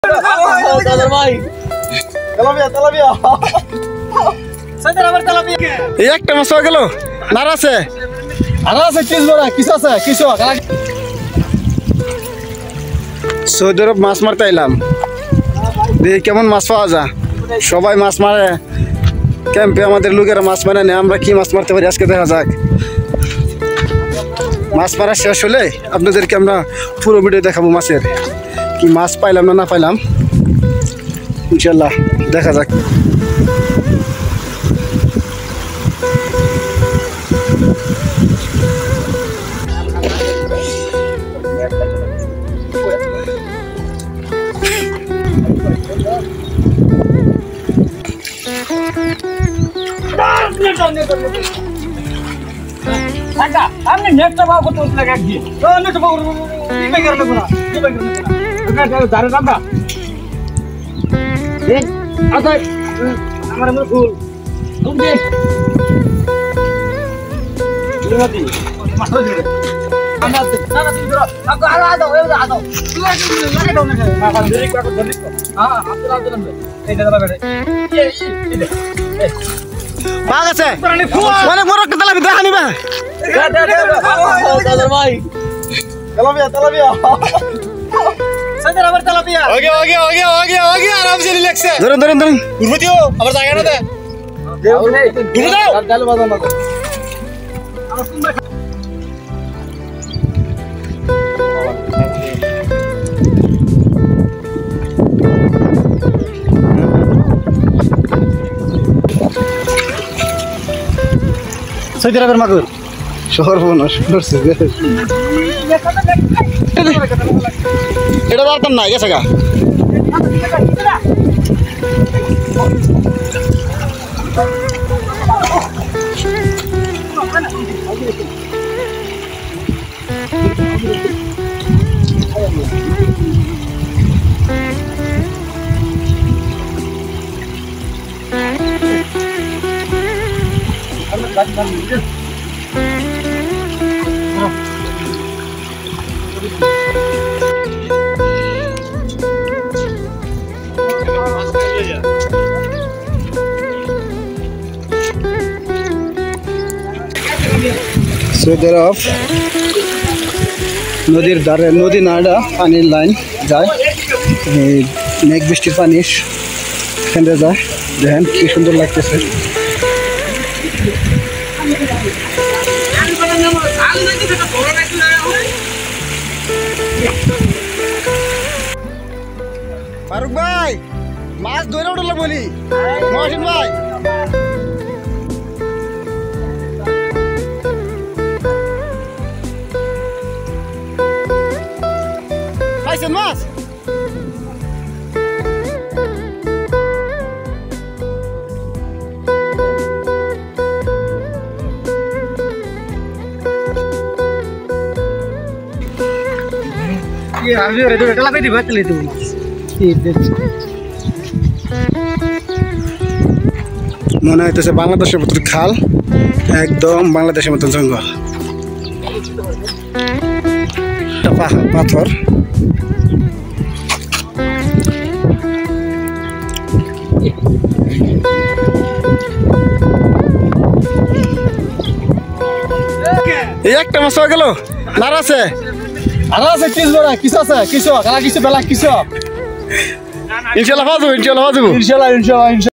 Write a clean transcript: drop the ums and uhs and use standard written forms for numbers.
ভাই tilapia tilapia এই একটা মাছ হয়ে গেল নার আছে কিছু সৌদি আরব মাছ মারতে এলাম দেখি কেমন মাছ পাওয়া যায়। সবাই মাছ মারে ক্যাম্পে, আমাদের লোকেরা মাছ মারে না, আমরা কি মাছ মারতে পারি আজকে দেখা যাক। মাছ মারা শেষ হলে আপনাদেরকে আমরা পুরো ভিডিও দেখাবো মাছের কি মাছ পাইলাম না পাইলাম, ইনশাল্লাহ দেখা যাক। বাঘ আছে অনেক বড় একটা তেলাপিয়া, দেখা নিবা ভাই তেলাপিয়া তেলাপিয়া ধরুন ধরুন ধরুন আমার জায়গা না সৌদি আরবের মাগুর সর্বনাশ করছে। এটা পারতাম না গেছে গা সৌদি আরব নদীর ধারে, নদী নাড়া পানির লাইন যায়, মেঘ বৃষ্টির পানি এখানে যায়, দেখেন কি সুন্দর লাগতেছে। ফারুক ভাই মাছ ধরে উঠলো বলি, মহসিন ভাই পাইছেন মাছ? মনে হইতেছে বাংলাদেশের মতো খাল, একদম বাংলাদেশের মতো জঙ্গল, পাথর। এই একটা মাছ হয়ে গেল নার আছে কিছু বেলা কিছু ইনশাল্লাহ ইনশাল্লাহ